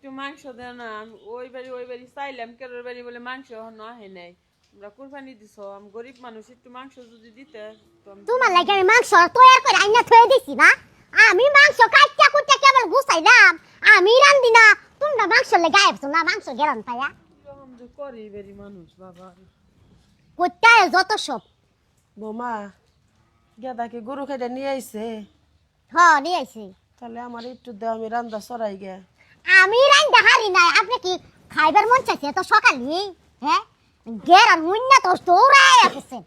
একটু মাংস দেয় না। ওই বাড়ি চাইলাম, কেরোর বাড়ি বলে মাংস এখনো আহে নাই। আমরা কুরবানি দিছ, আমি গরিব মানুষ, একটু মাংস যদি দিতে তোমার লাগে আমি মাংস তৈরি করে আইনা থয়ে দিছি না। আমি মাংস কাটতে কুটতে কেবল গুছাইলাম, আমি রান্ধি না। তোমরা মাংস লেগে আইছো না, মাংস গেরান পায়া এরকম যে করি বেরি মানুষ বাবা। কোথায় যত সব। বৌমা গেদাকে গরু খাইটা নিয়ে আইছে, হ্যাঁ নিয়ে আইছি। তাহলে আমার একটু দেও, আমি রান্দা সরাই গে। আমি রান্দা হারি নাই, আপনি কি খাইবার মন চাইছে তো সকালে? হ্যাঁ গেরান মুন্না তো দৌড়ায় আসছে।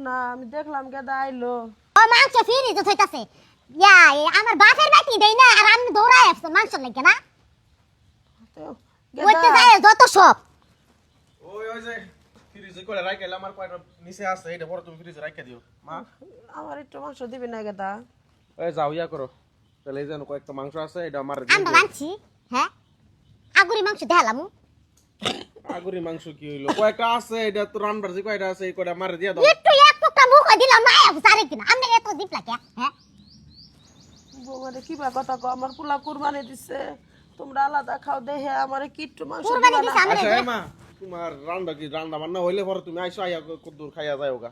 না আমি দেখলাম গেদা আইলো। ও মাংস ফিরি তো থইতাছে। ইয়া আমার বাপের বাটি দেই না, আর আমি দৌড়ায় আসছে মাংস লাগে না। তো ওইতে যায় যত সব। ওই যে ফ্রিজে করে রাখা আমার কয়টা নিচে আছে, এটা পরে তুমি ফ্রিজে রাখা দিও মা। আমার একটু মাংস দিবি না গেদা? ওই যাও ইয়া করো, তাহলে এই যে কয়েকটা মাংস আছে, এটা আমার দিয়ে আমরা দিও। রাঁধছি, হ্যাঁ আগুরি মাংস দেখালাম। আগুরি মাংস কি হইলো, কয়েকটা আছে, এটা তো রান্নার যে কয়টা আছে এই কয়টা মারে দিয়া দাও। একটু এক টুকরা মুখ দিলাম না, সারে কিনা আমরা এত দিপ লাগে। হ্যাঁ বৌমারে কিবা কথা কো, আমার পোলা কুরবানি দিছে, তোমরা আলাদা খাও, দেখে আমারে কিট্টু মাংস কুরবানি দিবা দিছে না? আমরা। আচ্ছা মা, তোমার রান্না বান্না হইলে পরে তুমি আইসো, আইয়া কদ্দুর খাইয়া যাও গা।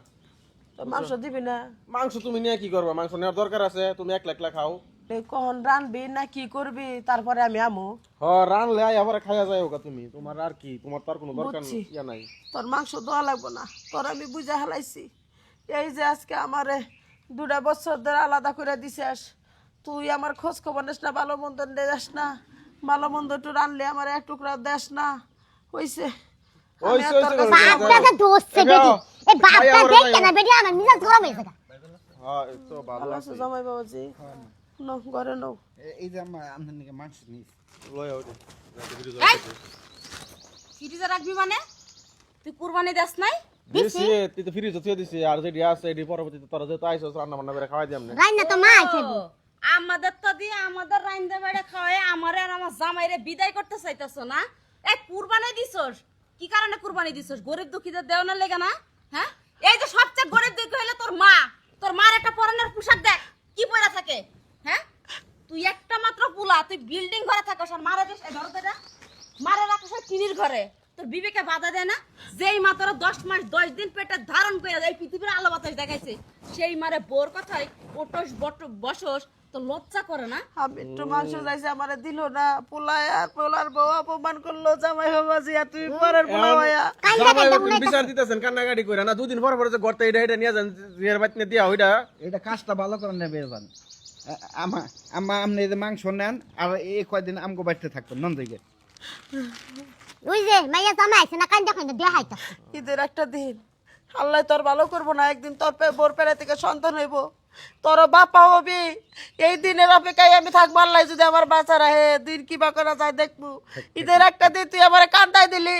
তো মাংস দিবি না? মাংস তুমি নিয়ে কি করবা, মাংস নেওয়ার দরকার আছে, তুমি একলা একলা খাও। এই কখন রানবি না কি করবি, তারপরে আমি আমু। হ রানলে আইয়া পরে খাইয়া যাও গা তুমি, তোমার আর কি, তোমার তো আর কোনো দরকার বুঝছি। ইয়া নাই। তোর মাংস দেওয়া লাগবো না, তোর আমি বুঝা হালাইছি। এই যে আজকে আমারে 2 বছর ধরে আলাদা করে দিছিস, তুই আমার খোঁজ খবর নিস না, ভালো মন্দ দেস না, ভালো মন্দ একটু রানলে আমার এক টুকরা দেস না, হইছে? আমি আর তোর কাছে হইছে, যাবো না। বাপটা দোষ সে বেটি, এই বাপটা দেখে না বেটি আমার নিজের গরম হয়ে যায়। হ্যাঁ এই তো ভালো ভালো আছে। আছো জামাই বাবাজি? নো ঘরে নো। এই যে আমাদের নাকি মাংস নিস লই আও দে। এই ফ্রিজে রাখবি মানে তুই কুরবানি দেস নাই? দিছি তুই তো ফ্রিজে থুয়ে দিছি, আর যেটি আছে এটি পরবর্তীতে তোরা যেহেতু আইসো রান্না বান্না করে খাওয়াই দিয়াম না। রান্না তো মা খাইবো। আমাদের তো দিয়ে আমাদের রাইন্দা বেড়ে খাওয়ায় আমারে আর আমার জামাইরে বিদায় করতে চাইতেছ না? এই কুরবানি দিছস, কি কারণে কুরবানি দিছস? গরিব দুঃখীদের দেওয়ার লেগে না? হ্যাঁ, এই যে সবচেয়ে গরিব দুঃখী হইলে তোর মা, তোর মার একটা পরনের পোশাক দেখ কি পরে থাকে। হ্যাঁ, তুই একটা মাত্র পুলা, তুই বিল্ডিং ঘরে থাকস আর মারা দিস এই ধরতে না, মারা রাখস ওই টিনির ঘরে। তোর বিবেকে বাধা দেয় না? যেই মা তোর 10 মাস 10 দিন পেটে ধারণ করে এই পৃথিবীর আলো বাতাস দেখাইছে, সেই মারে বোর কথাই ওটস বসস, তো লজ্জা করে না? আমি একটু মাংস চাইছে, আমারে দিল না। পোলায় আর পোলার বউ অপমান করলো, জামাই বাবাজি আর তুই পরের পোলা হইয়া। জামাই তুমি বিচার দিতেছেন কান্নাকাটি করে না, দুদিন পর পর যে গর্তে এটা নিয়ে যান, জিয়ার বাতনে দিয়া ওইটা। এটা কাজটা ভালো করে নেবে যান। আপনি যে মাংস নেন আর এই কয়দিন আমগো বাড়িতে থাকবেন নন দিকে। ওই যে মাইয়া জামাই আছে না, কান্দা কান্দা দেয়া হাইতা। ঈদের একটা দিন আল্লাহ তোর ভালো করবো না, একদিন তোর বোর পেড়ে থেকে সন্তান হইব, তোর বাপা হবি। এই দিনের অপেক্ষায় আমি থাকবো, আল্লাহ যদি আমার বাঁচা রাহে, দিন কি বা করা যায় দেখবো। ঈদের একটা দিন তুই আমার কান্দাই দিলি,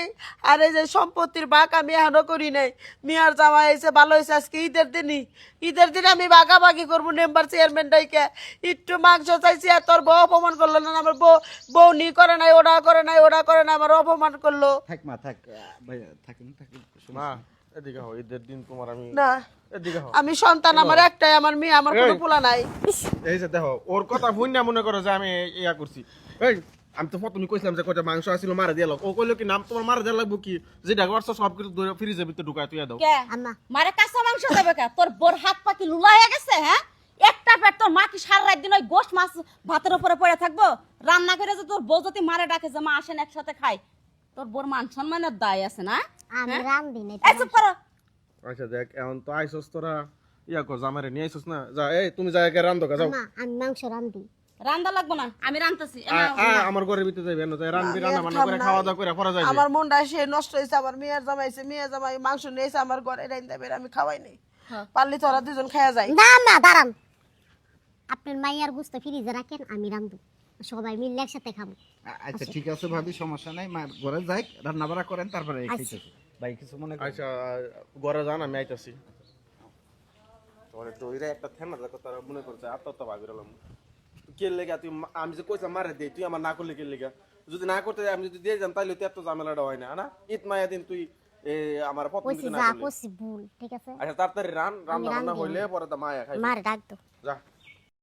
আর এই যে সম্পত্তির ভাগ আমি এখনো করি নাই। মিয়ার জামাই এসে ভালো হয়েছে, আজকে ঈদের দিনই, ঈদের দিন আমি ভাগাভাগি করবো মেম্বার চেয়ারম্যানটাইকে। একটু মাংস চাইছি আর তোর বউ অপমান করলো না, আমার বউ নি করে নাই, ওরা করে নাই, ওরা করে নাই, আমার অপমান করলো। থাক মা থাক, ভাই থাকেন থাকেন। মা এদিকে হও, ঈদের দিন তোমার আমি না এদিকে হও। আমি সন্তান, আমার একটাই, আমার মেয়ে, আমার কোনো পোলা নাই। এই যে দেখো ওর কথা শুন না মনে করো যে আমি ইয়া করছি। এই আমি তো প্রথমে কইছিলাম যে কয়টা মাংস আছিল মারা দিয়া লোক, ও কইলো কি নাম তোমার মারা দিয়া লাগবো কি, যেটা করছো সব কিছু ধরে ফ্রিজের ভিতরে ঢুকায় তুই দাও। কে আম্মা মারে কাঁচা মাংস দেবে কে? তোর বোর হাত পা কি লুলা হয়ে গেছে? হ্যাঁ, একটা পেট তোর মা কি সারা রাত দিন ওই গোশ মাছ ভাতের উপরে পড়ে থাকবো? রান্না করে যে তোর বউ যদি মারে ডাকে যে মা আসেন একসাথে খাই, তোর বোর মান সম্মানের দায় আছে না? আমি রান্ধি নাই। এই চুপ করো। আচ্ছা দেখ এখন তো আইসস তোরা ইয়া কর, জামারে নিয়ে আইসস না, যা এই তুমি যা একে রান্ধো গা যাও। আম্মা আমি মাংস রান্ধি। রান্দা লাগবো না, আমি রান্তাছি। আমার ঘরের ভিতরে যাইবে না, রান্ধবি রান্না বান্না করে খাওয়া দাওয়া করে পরে যাইবে। আমার মনটা সে নষ্ট হয়েছে, আমার মেয়ের জামাইছে, মেয়ের জামাই মাংস নিয়েছে আমার ঘরে রাইন্দা বের, আমি খাওয়াই নাই। পারলি তোরা দুজন খাওয়া যায়। না আম্মা দাঁড়ান, আপনার মাইয়ার গুস্ত ফ্রিজে রাখেন, আমি রান্ধবো, সবাই মিলে একসাথে খাবো। আচ্ছা ঠিক আছে ভাবি, সমস্যা নাই। মা ঘরে যাই, রান্না বাড়া করেন, তারপরে খাইতেছি। ভাই কিছু মনে করেন? আচ্ছা ঘরে যান, আমি আইতাছি। তোমার একটু ওইরা একটা থেমা দেখো, তারা মনে করছে আত্মহত্যা ভাবির হলাম কে লেগা তুই, আমি যে কইছিলাম মারে দে, তুই আমার না করলে কে লেগা? যদি না করতে আমি যদি দিয়ে যাম তাইলে তো এত ঝামেলাটা হয় না না। ঈদ মায়া দিন তুই আমার প্রথম কইছি দিন না যা করলি। কইছি ভুল, ঠিক আছে? আচ্ছা তাড়াতাড়ি রান্না বান্না হইলে পরে তো মায়া খাইবে। মার ডাক দাও। যা